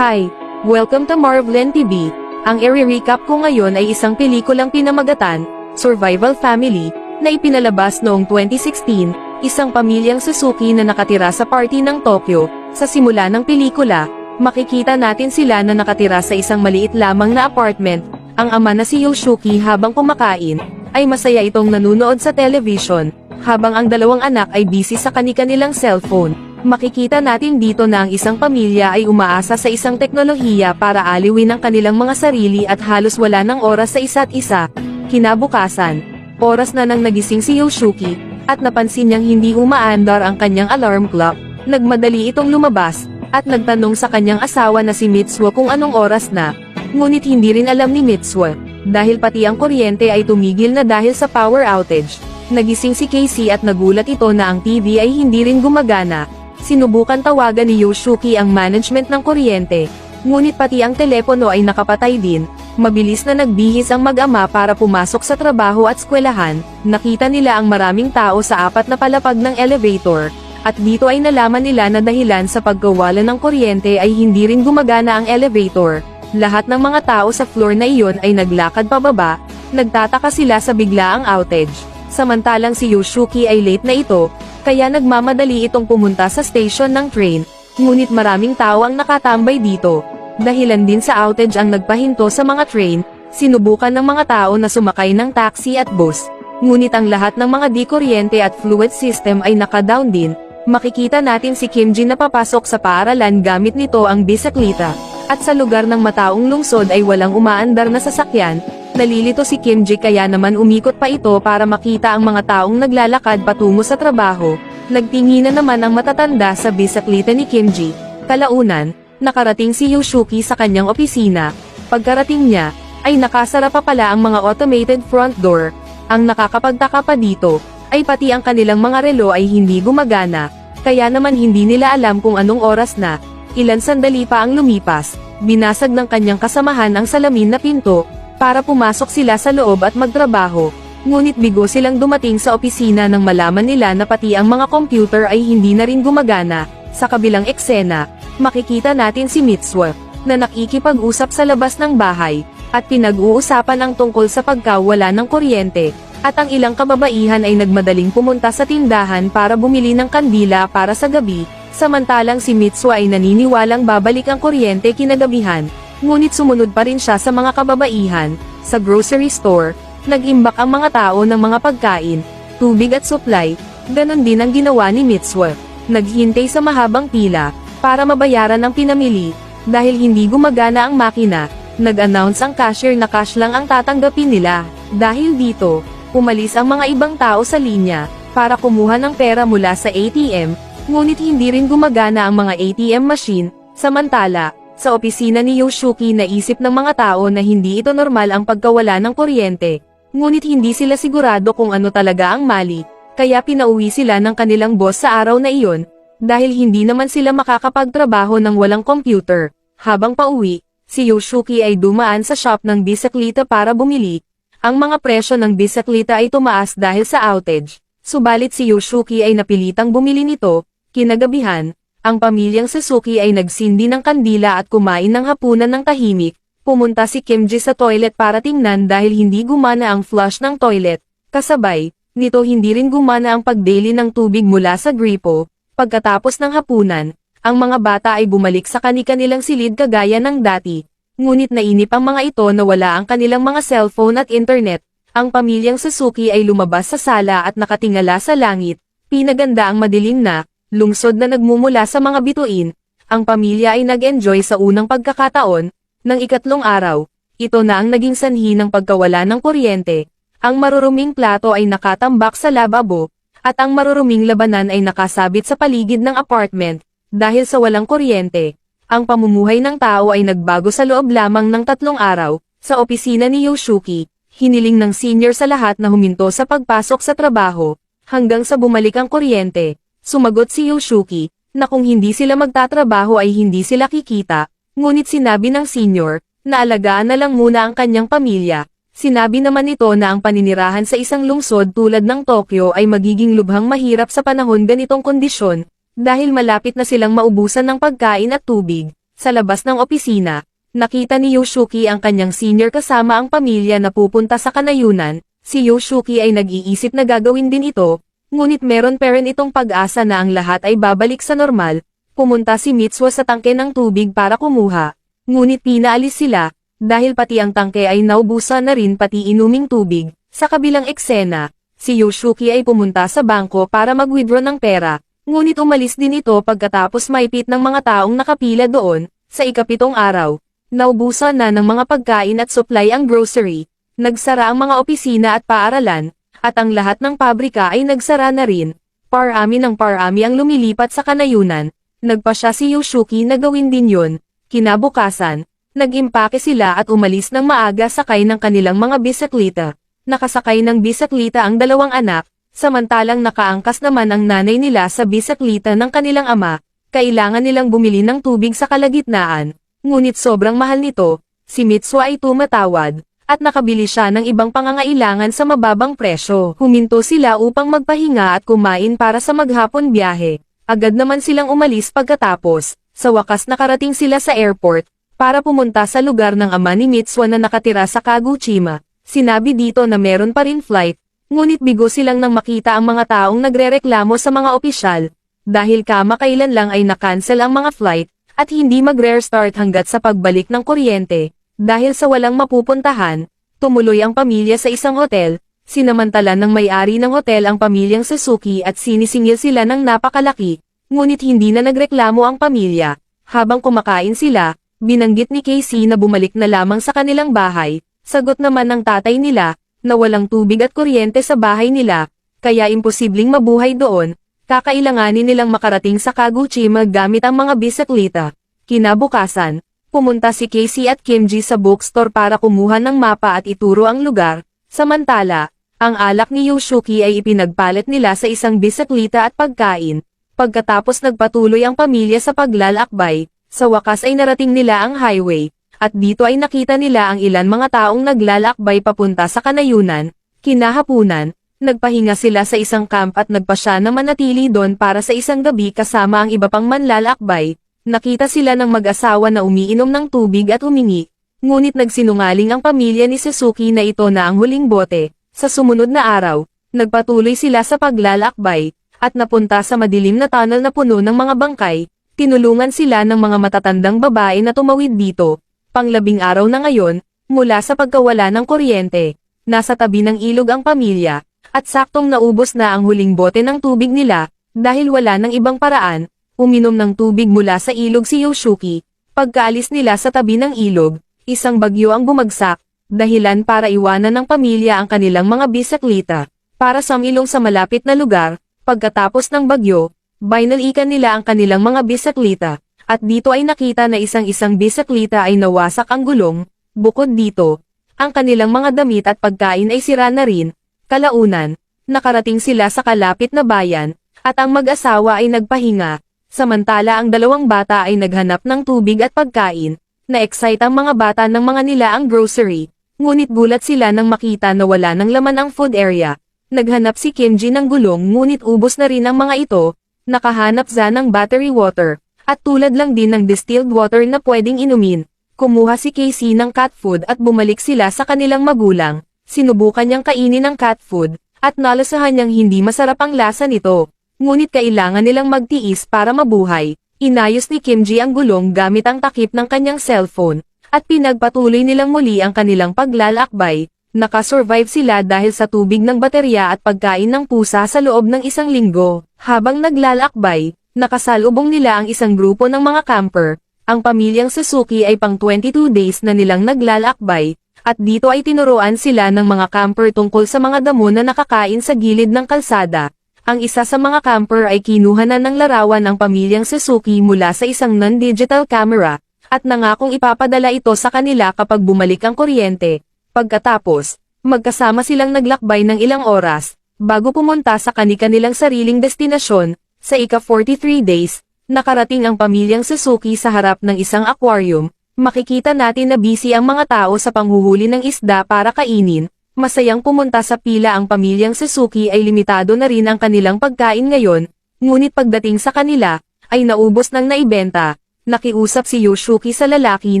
Hi! Welcome to Marvlen TV. Ang i-recap ko ngayon ay isang pelikulang pinamagatan, Survival Family, na ipinalabas noong 2016, isang pamilyang Suzuki na nakatira sa party ng Tokyo. Sa simula ng pelikula, makikita natin sila na nakatira sa isang maliit lamang na apartment. Ang ama na si Yosuke habang kumakain, ay masaya itong nanunood sa television, habang ang dalawang anak ay busy sa kani-kanilang cellphone. Makikita natin dito na ang isang pamilya ay umaasa sa isang teknolohiya para aliwin ang kanilang mga sarili at halos wala ng oras sa isa't isa. Kinabukasan, oras na nang nagising si Yosuke, at napansin niyang hindi umaandar ang kanyang alarm clock. Nagmadali itong lumabas, at nagtanong sa kanyang asawa na si Mitsuo kung anong oras na. Ngunit hindi rin alam ni Mitsuo, dahil pati ang kuryente ay tumigil na dahil sa power outage. Nagising si Casey at nagulat ito na ang TV ay hindi rin gumagana. Sinubukan tawagan ni Yosuke ang management ng kuryente, ngunit pati ang telepono ay nakapatay din. Mabilis na nagbihis ang mag-ama para pumasok sa trabaho at eskwelahan. Nakita nila ang maraming tao sa apat na palapag ng elevator, at dito ay nalaman nila na dahilan sa pagkawala ng kuryente ay hindi rin gumagana ang elevator. Lahat ng mga tao sa floor na iyon ay naglakad pababa. Nagtataka sila sa biglaang outage. Samantalang si Yosuke ay late na ito, kaya nagmamadali itong pumunta sa station ng train, ngunit maraming tao ang nakatambay dito. Dahilan din sa outage ang nagpahinto sa mga train, sinubukan ng mga tao na sumakay ng taxi at bus, ngunit ang lahat ng mga di-kuryente at fluid system ay naka-down din. Makikita natin si Kimji na papasok sa paaralan gamit nito ang bisikleta, at sa lugar ng mataong lungsod ay walang umaandar na sasakyan. Nalilito si Kimji kaya naman umikot pa ito para makita ang mga taong naglalakad patungo sa trabaho. Nagtinginan naman ang matatanda sa bisikleta ni Kimji. Kalaunan, nakarating si Yosuke sa kanyang opisina. Pagkarating niya, ay nakasara pa pala ang mga automated front door. Ang nakakapagtaka pa dito, ay pati ang kanilang mga relo ay hindi gumagana, kaya naman hindi nila alam kung anong oras na. Ilan sandali pa ang lumipas, binasag ng kanyang kasamahan ang salamin na pinto, para pumasok sila sa loob at magtrabaho. Ngunit bigo silang dumating sa opisina nang malaman nila na pati ang mga computer ay hindi na rin gumagana. Sa kabilang eksena, makikita natin si Mitsuo, na nakikipag-usap sa labas ng bahay, at pinag-uusapan ang tungkol sa pagkawala ng kuryente, at ang ilang kababaihan ay nagmadaling pumunta sa tindahan para bumili ng kandila para sa gabi, samantalang si Mitsuo ay naniniwalang babalik ang kuryente kinagabihan. Ngunit sumunod pa rin siya sa mga kababaihan. Sa grocery store, nag-imbak ang mga tao ng mga pagkain, tubig at supply. Ganon din ang ginawa ni Mitsuo. Naghintay sa mahabang pila, para mabayaran ang pinamili. Dahil hindi gumagana ang makina, nag-announce ang cashier na cash lang ang tatanggapin nila. Dahil dito, umalis ang mga ibang tao sa linya, para kumuha ng pera mula sa ATM, ngunit hindi rin gumagana ang mga ATM machine. Samantala, sa opisina ni Yosuke naisip ng mga tao na hindi ito normal ang pagkawala ng kuryente, ngunit hindi sila sigurado kung ano talaga ang mali, kaya pinauwi sila ng kanilang boss sa araw na iyon, dahil hindi naman sila makakapagtrabaho ng walang computer. Habang pauwi, si Yosuke ay dumaan sa shop ng bisikleta para bumili. Ang mga presyo ng bisikleta ay tumaas dahil sa outage, subalit si Yosuke ay napilitang bumili nito. Kinagabihan, ang pamilyang Suzuki ay nagsindi ng kandila at kumain ng hapunan ng tahimik. Pumunta si Kimji sa toilet para tingnan dahil hindi gumana ang flush ng toilet. Kasabay nito hindi rin gumana ang pagdeli ng tubig mula sa gripo. Pagkatapos ng hapunan, ang mga bata ay bumalik sa kani-kanilang silid kagaya ng dati. Ngunit nainip ang mga ito na wala ang kanilang mga cellphone at internet. Ang pamilyang Suzuki ay lumabas sa sala at nakatingala sa langit. Pinaganda ang madilim na lungsod na nagmumula sa mga bituin. Ang pamilya ay nag-enjoy sa unang pagkakataon. Ng ikatlong araw, ito na ang naging sanhi ng pagkawala ng kuryente. Ang maruruming plato ay nakatambak sa lababo, at ang maruruming labanan ay nakasabit sa paligid ng apartment. Dahil sa walang kuryente, ang pamumuhay ng tao ay nagbago sa loob lamang ng 3 araw. Sa opisina ni Yosuke, hiniling ng senior sa lahat na huminto sa pagpasok sa trabaho, hanggang sa bumalik ang kuryente. Sumagot si Yosuke, na kung hindi sila magtatrabaho ay hindi sila kikita, ngunit sinabi ng senior, na alagaan na lang muna ang kanyang pamilya. Sinabi naman ito na ang paninirahan sa isang lungsod tulad ng Tokyo ay magiging lubhang mahirap sa panahon ganitong kondisyon, dahil malapit na silang maubusan ng pagkain at tubig. Sa labas ng opisina, nakita ni Yoshiki ang kanyang senior kasama ang pamilya na pupunta sa kanayunan. Si Yoshiki ay nag-iisip na gagawin din ito, ngunit meron pa rin itong pag-asa na ang lahat ay babalik sa normal. Pumunta si Mitsuo sa tangke ng tubig para kumuha, ngunit pinaalis sila, dahil pati ang tangke ay naubusan na rin pati inuming tubig. Sa kabilang eksena, si Yoshiki ay pumunta sa bangko para mag-withdraw ng pera, ngunit umalis din ito pagkatapos maipit ng mga taong nakapila doon. Sa ikapitong araw, naubusan na ng mga pagkain at supply ang grocery, nagsara ang mga opisina at paaralan, at ang lahat ng pabrika ay nagsara na rin. Parami ng parami ang lumilipat sa kanayunan. Nagpa siya si Yoshiki na gawin din yun. Kinabukasan, nag-impake sila at umalis ng maaga sakay ng kanilang mga bisikleta. Nakasakay ng bisikleta ang dalawang anak, samantalang nakaangkas naman ang nanay nila sa bisikleta ng kanilang ama. Kailangan nilang bumili ng tubig sa kalagitnaan, ngunit sobrang mahal nito. Si Mitsuo ay tumatawad, at nakabili siya ng ibang pangangailangan sa mababang presyo. Huminto sila upang magpahinga at kumain para sa maghapon biyahe. Agad naman silang umalis pagkatapos, sa wakas nakarating sila sa airport, para pumunta sa lugar ng ama ni Mitsuo na nakatira sa Kagoshima. Sinabi dito na meron pa rin flight, ngunit bigo silang nang makita ang mga taong nagrereklamo sa mga opisyal, dahil kamakailan lang ay na-cancel ang mga flight, at hindi mag-restart hanggat sa pagbalik ng kuryente. Dahil sa walang mapupuntahan, tumuloy ang pamilya sa isang hotel, sinamantala ng may-ari ng hotel ang pamilyang Suzuki at sinisingil sila ng napakalaki, ngunit hindi na nagreklamo ang pamilya. Habang kumakain sila, binanggit ni Casey na bumalik na lamang sa kanilang bahay, sagot naman ng tatay nila, na walang tubig at kuryente sa bahay nila, kaya imposibleng mabuhay doon, kakailanganin nilang makarating sa Kagoshima gamit ang mga bisikleta. Kinabukasan, pumunta si Casey at Kimji sa bookstore para kumuha ng mapa at ituro ang lugar, samantala, ang alak ni Yoshiki ay ipinagpalit nila sa isang bisikleta at pagkain. Pagkatapos nagpatuloy ang pamilya sa paglalakbay, sa wakas ay narating nila ang highway, at dito ay nakita nila ang ilan mga taong naglalakbay papunta sa kanayunan. Kinahapunan, nagpahinga sila sa isang camp at nagpasya na manatili doon para sa isang gabi kasama ang iba pang manlalakbay. Nakita sila ng mag-asawa na umiinom ng tubig at humingi, ngunit nagsinungaling ang pamilya ni Suzuki na ito na ang huling bote. Sa sumunod na araw, nagpatuloy sila sa paglalakbay, at napunta sa madilim na tunnel na puno ng mga bangkay. Tinulungan sila ng mga matatandang babae na tumawid dito. Pang-labing araw na ngayon, mula sa pagkawala ng kuryente, nasa tabi ng ilog ang pamilya, at saktong naubos na ang huling bote ng tubig nila, dahil wala ng ibang paraan. Uminom ng tubig mula sa ilog si Yoshiki. Pagkaalis nila sa tabi ng ilog, isang bagyo ang bumagsak, dahilan para iwanan ng pamilya ang kanilang mga bisikleta, para sumilong sa malapit na lugar. Pagkatapos ng bagyo, binalikan nila ang kanilang mga bisikleta, at dito ay nakita na isang bisikleta ay nawasak ang gulong. Bukod dito, ang kanilang mga damit at pagkain ay sira na rin. Kalaunan, nakarating sila sa kalapit na bayan, at ang mag-asawa ay nagpahinga. Samantala ang dalawang bata ay naghanap ng tubig at pagkain. Na-excite ang mga bata ng mga nila ang grocery, ngunit gulat sila nang makita na wala ng laman ang food area. Naghanap si Kimji ng gulong ngunit ubos na rin ang mga ito. Nakahanap siya ng battery water, at tulad lang din ng distilled water na pwedeng inumin. Kumuha si Casey ng cat food at bumalik sila sa kanilang magulang. Sinubukan niyang kainin ang cat food, at nalasahan niyang hindi masarap ang lasa nito. Ngunit kailangan nilang magtiis para mabuhay. Inayos ni Kimji ang gulong gamit ang takip ng kanyang cellphone, at pinagpatuloy nilang muli ang kanilang paglalakbay. Nakasurvive sila dahil sa tubig ng baterya at pagkain ng pusa sa loob ng isang linggo. Habang naglalakbay, nakasalubong nila ang isang grupo ng mga camper. Ang pamilyang Suzuki ay pang 22 days na nilang naglalakbay, at dito ay tinuruan sila ng mga camper tungkol sa mga damo na nakakain sa gilid ng kalsada. Ang isa sa mga camper ay kinuha na ng larawan ng pamilyang Suzuki mula sa isang non-digital camera, at nangakong ipapadala ito sa kanila kapag bumalik ang kuryente. Pagkatapos, magkasama silang naglakbay ng ilang oras, bago pumunta sa kani-kanilang sariling destinasyon. Sa ika-43 days, nakarating ang pamilyang Suzuki sa harap ng isang aquarium. Makikita natin na busy ang mga tao sa panghuhuli ng isda para kainin. Masayang pumunta sa pila ang pamilyang Suzuki ay limitado na rin ang kanilang pagkain ngayon, ngunit pagdating sa kanila, ay naubos ng naibenta. nakiusap si Yoshiki sa lalaki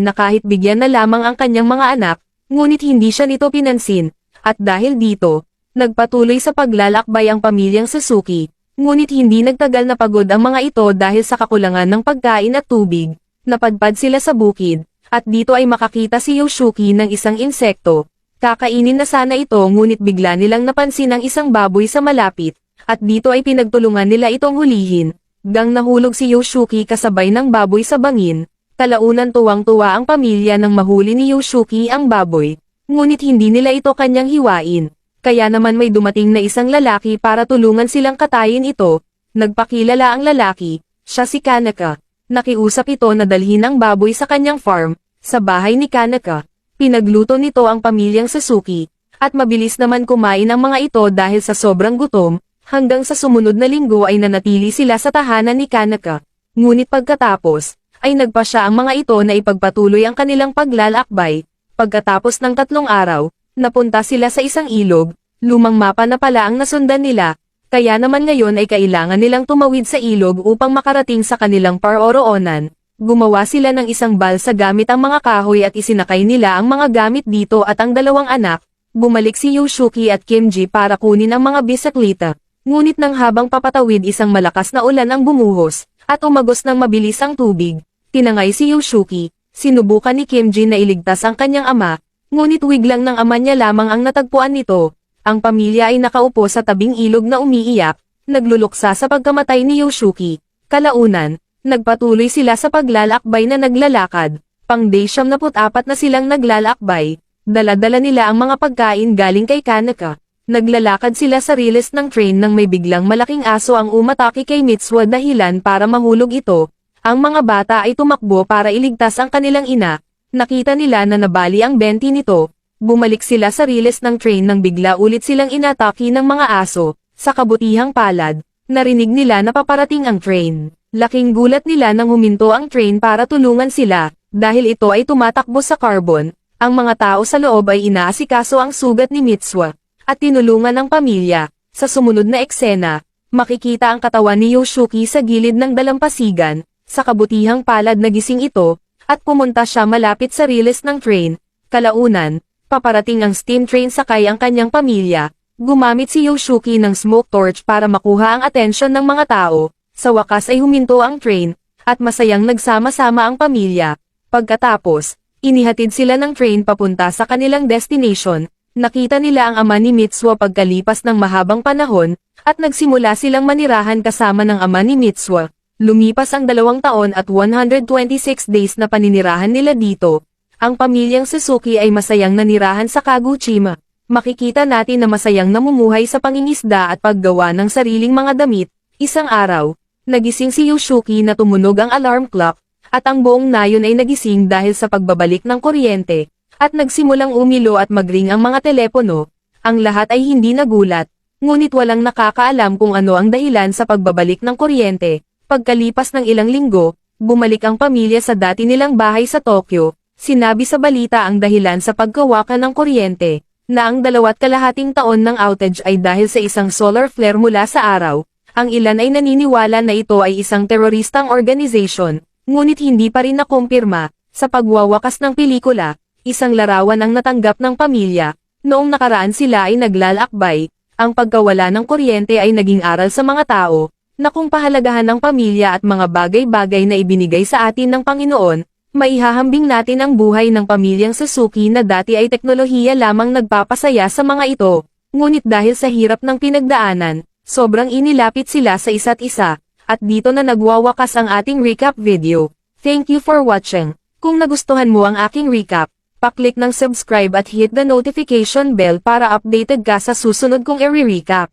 na kahit bigyan na lamang ang kanyang mga anak, ngunit hindi siya nito pinansin, at dahil dito, nagpatuloy sa paglalakbay ang pamilyang Suzuki, ngunit hindi nagtagal na pagod ang mga ito dahil sa kakulangan ng pagkain at tubig. Napadpad sila sa bukid, at dito ay makakita si Yoshiki ng isang insekto. Kakainin na sana ito ngunit bigla nilang napansin ang isang baboy sa malapit, at dito ay pinagtulungan nila itong hulihin. Gang nahulog si Yoshiki kasabay ng baboy sa bangin, kalaunan tuwang-tuwa ang pamilya nang mahuli ni Yoshiki ang baboy, ngunit hindi nila ito kanyang hiwain. Kaya naman may dumating na isang lalaki para tulungan silang katayin ito. Nagpakilala ang lalaki, siya si Kanaka. Nakiusap ito na dalhin ang baboy sa kanyang farm, sa bahay ni Kanaka. Pinagluto nito ang pamilyang Suzuki, at mabilis naman kumain ang mga ito dahil sa sobrang gutom, hanggang sa sumunod na linggo ay nanatili sila sa tahanan ni Kanaka. Ngunit pagkatapos, ay nagpa siya ang mga ito na ipagpatuloy ang kanilang paglalakbay. Pagkatapos ng 3 araw, napunta sila sa isang ilog, lumang mapa na pala ang nasundan nila, kaya naman ngayon ay kailangan nilang tumawid sa ilog upang makarating sa kanilang paroroonan. Gumawa sila ng isang balsa gamit ang mga kahoy at isinakay nila ang mga gamit dito at ang 2 anak. Bumalik si Yoshiki at Kimji para kunin ang mga bisikleta. Ngunit nang habang papatawid isang malakas na ulan ang bumuhos, at umagos ng mabilis ang tubig. Tinangay si Yoshiki, sinubukan ni Kimji na iligtas ang kanyang ama, ngunit wiglang ng ama niya lamang ang natagpuan nito. Ang pamilya ay nakaupo sa tabing ilog na umiiyak, nagluluksa sa pagkamatay ni Yoshiki. Kalaunan, nagpatuloy sila sa paglalakbay na naglalakad. Pang-day 74 na silang naglalakbay. Dala-dala nila ang mga pagkain galing kay Kanaka. Naglalakad sila sa riles ng train nang may biglang malaking aso ang umatake kay Mitsuha dahilan para mahulog ito. Ang mga bata ay tumakbo para iligtas ang kanilang ina. Nakita nila na nabali ang benti nito. Bumalik sila sa riles ng train nang bigla ulit silang inatake ng mga aso. Sa kabutihang palad, narinig nila na paparating ang train. Laking gulat nila nang huminto ang train para tulungan sila, dahil ito ay tumatakbo sa carbon. Ang mga tao sa loob ay inaasikaso ang sugat ni Mitsuha, at tinulungan ng pamilya. Sa sumunod na eksena, makikita ang katawan ni Yoshiki sa gilid ng dalampasigan. Sa kabutihang palad nagising ito, at pumunta siya malapit sa riles ng train. Kalaunan, paparating ang steam train sakay ang kanyang pamilya. Gumamit si Yoshiki ng smoke torch para makuha ang atensyon ng mga tao. Sa wakas ay huminto ang train, at masayang nagsama-sama ang pamilya. Pagkatapos, inihatid sila ng train papunta sa kanilang destination. Nakita nila ang ama ni Mitsuha pagkalipas ng mahabang panahon, at nagsimula silang manirahan kasama ng ama ni Mitsuha. Lumipas ang 2 taon at 126 days na paninirahan nila dito. Ang pamilyang Suzuki ay masayang nanirahan sa Kagoshima. Makikita natin na masayang namumuhay sa pangingisda at paggawa ng sariling mga damit. Isang araw, nagising si Yoshiki na tumunog ang alarm clock, at ang buong nayon ay nagising dahil sa pagbabalik ng kuryente, at nagsimulang umilo at magring ang mga telepono. Ang lahat ay hindi nagulat, ngunit walang nakakaalam kung ano ang dahilan sa pagbabalik ng kuryente. Pagkalipas ng ilang linggo, bumalik ang pamilya sa dati nilang bahay sa Tokyo. Sinabi sa balita ang dahilan sa pagkawakan ng kuryente, na ang 2.5 taon ng outage ay dahil sa isang solar flare mula sa araw. Ang ilan ay naniniwala na ito ay isang teroristang organization, ngunit hindi pa rin nakumpirma. Sa pagwawakas ng pelikula, isang larawan ang natanggap ng pamilya. Noong nakaraan sila ay naglalakbay, ang pagkawala ng kuryente ay naging aral sa mga tao, na kung pahalagahan ng pamilya at mga bagay-bagay na ibinigay sa atin ng Panginoon, maihahambing natin ang buhay ng pamilyang Suzuki na dati ay teknolohiya lamang nagpapasaya sa mga ito. Ngunit dahil sa hirap ng pinagdaanan, sobrang inilapit sila sa isa't isa, at dito na nagwawakas ang ating recap video. Thank you for watching. Kung nagustuhan mo ang aking recap, paklik ng subscribe at hit the notification bell para updated ka sa susunod kong i-recap.